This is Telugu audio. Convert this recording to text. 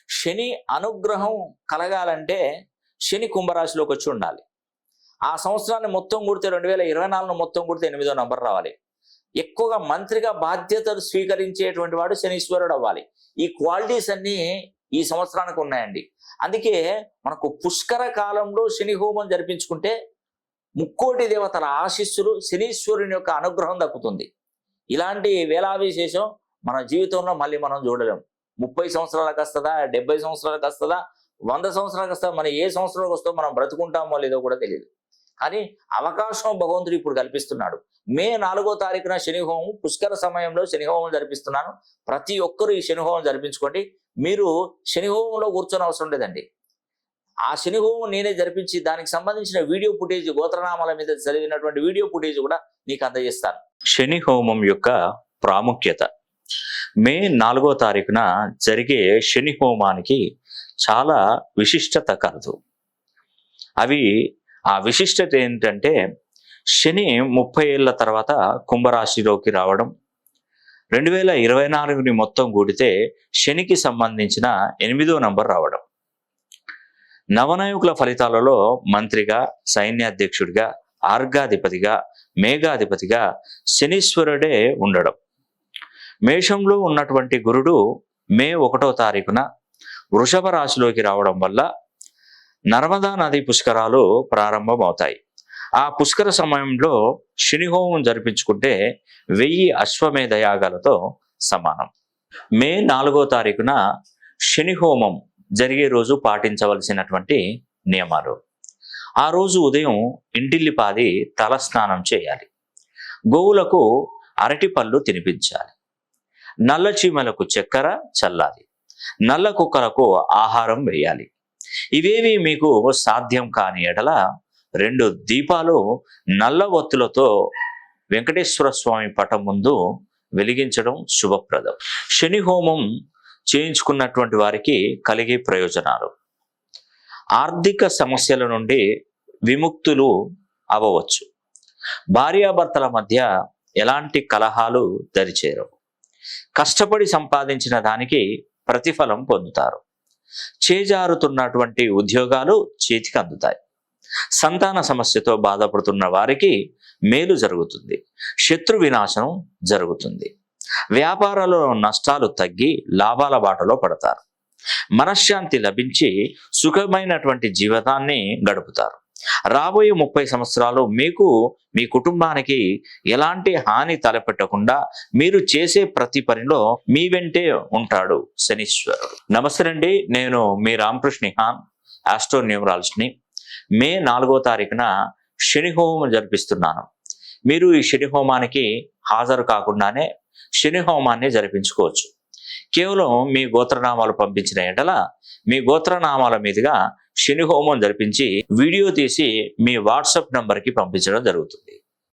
శని అనుగ్రహం కలగాలంటే శని కుంభరాశిలోకి వచ్చి ఉండాలి. ఆ సంవత్సరాన్ని మొత్తం కూడితే 2024 మొత్తం కూడితే 8వ నంబర్ రావాలి. ఎక్కువగా మంత్రిగా బాధ్యతలు స్వీకరించేటువంటి వాడు శనీశ్వరుడు అవ్వాలి. ఈ క్వాలిటీస్ అన్నీ ఈ సంవత్సరానికి ఉన్నాయండి. అందుకే మనకు పుష్కర కాలంలో శని హోమం జరిపించుకుంటే ముక్కోటి దేవతల ఆశీస్సులు, శనీశ్వరుని యొక్క అనుగ్రహం దక్కుతుంది. ఇలాంటి వేళావిశేషం మన జీవితంలో మళ్ళీ మనం చూడలేం. 30 సంవత్సరాలకు వస్తుందా, 70 సంవత్సరాలకు వస్తుందా, 100 సంవత్సరాలకు వస్తుందా, మన ఏ సంవత్సరాలకు వస్తుందో మనం బ్రతుకుంటామో లేదో కూడా తెలియదు. కానీ అవకాశం భగవంతుడు ఇప్పుడు కల్పిస్తున్నాడు. మే 4వ తారీఖున శని హోమం, పుష్కర సమయంలో శని హోమం జరిపిస్తున్నాను. ప్రతి ఒక్కరూ ఈ శని హోమం జరిపించుకోండి. మీరు శని హోమంలో కూర్చొని అవసరం లేదండి. ఆ శని హోమం నేనే జరిపించి దానికి సంబంధించిన వీడియో ఫుటేజ్, గోత్రనామాల మీద చదివినటువంటి వీడియో ఫుటేజ్ కూడా నీకు అందజేస్తాను. శని హోమం యొక్క ప్రాముఖ్యత. మే 4వ తారీఖున జరిగే శని హోమానికి చాలా విశిష్టత కలదు. ఆ విశిష్టత ఏంటంటే, శని 30 ఏళ్ల తర్వాత కుంభరాశిలోకి రావడం, 2024ని మొత్తం కూడితే శనికి సంబంధించిన 8వ నంబర్ రావడం, నవనాయకుల ఫలితాలలో మంత్రిగా, సైన్యాధ్యక్షుడిగా, ఆర్గాధిపతిగా, మేఘాధిపతిగా శనీశ్వరుడే ఉండడం, మేషంలో ఉన్నటువంటి గురుడు మే 1వ తారీఖున వృషభ రాశిలోకి రావడం వల్ల నర్మదా నది పుష్కరాలు ప్రారంభమవుతాయి. ఆ పుష్కర సమయంలో శని హోమం జరిపించుకుంటే 1000 అశ్వమేధ యాగాలతో సమానం. మే 4వ తారీఖున శని హోమం జరిగే రోజు పాటించవలసినటువంటి నియమాలు. ఆ రోజు ఉదయం ఇంటిల్లిపాది తలస్నానం చేయాలి. గోవులకు అరటి పళ్ళు తినిపించాలి. నల్ల చీమలకు చక్కెర చల్లాలి. నల్ల కుక్కలకు ఆహారం వేయాలి. ఇవేవి మీకు సాధ్యం కాని ఎడల 2 దీపాలు నల్ల ఒత్తులతో వెంకటేశ్వర స్వామి పటం ముందు వెలిగించడం శుభప్రదం. శని హోమం చేయించుకున్నటువంటి వారికి కలిగే ప్రయోజనాలు: ఆర్థిక సమస్యల నుండి విముక్తులు అవ్వవచ్చు. భార్యాభర్తల మధ్య ఎలాంటి కలహాలు దరిచేరవు. కష్టపడి సంపాదించిన దానికి ప్రతిఫలం పొందుతారు. చేజారుతున్నటువంటి ఉద్యోగాలు చేతికి అందుతాయి. సంతాన సమస్యతో బాధపడుతున్న వారికి మేలు జరుగుతుంది. శత్రు వినాశనం జరుగుతుంది. వ్యాపారాలలో నష్టాలు తగ్గి లాభాల బాటలో పడతారు. మనశ్శాంతి లభించి సుఖమైనటువంటి జీవితాన్ని గడుపుతారు. రాబోయే 30 సంవత్సరాలు మీకు, మీ కుటుంబానికి ఎలాంటి హాని తలపెట్టకుండా మీరు చేసే ప్రతి పనిలో మీ వెంటే ఉంటాడు శనీశ్వరుడు. నమస్తే అండి, నేను మీ రామకృష్ణ ఖాన్, ఆస్ట్రో న్యూమరాలజిస్ట్ని. మే 4వ తారీఖున శని హోమం జరిపిస్తున్నాను. మీరు ఈ శని హోమానికి హాజరు కాకుండానే శని హోమాన్ని జరిపించుకోవచ్చు. కేవలం మీ గోత్రనామాలు పంపించిన ఎడల మీ గోత్రనామాల మీదుగా శని హోమం జరిపించి వీడియో తీసి మీ వాట్సాప్ నంబర్కి పంపించడం జరుగుతుంది.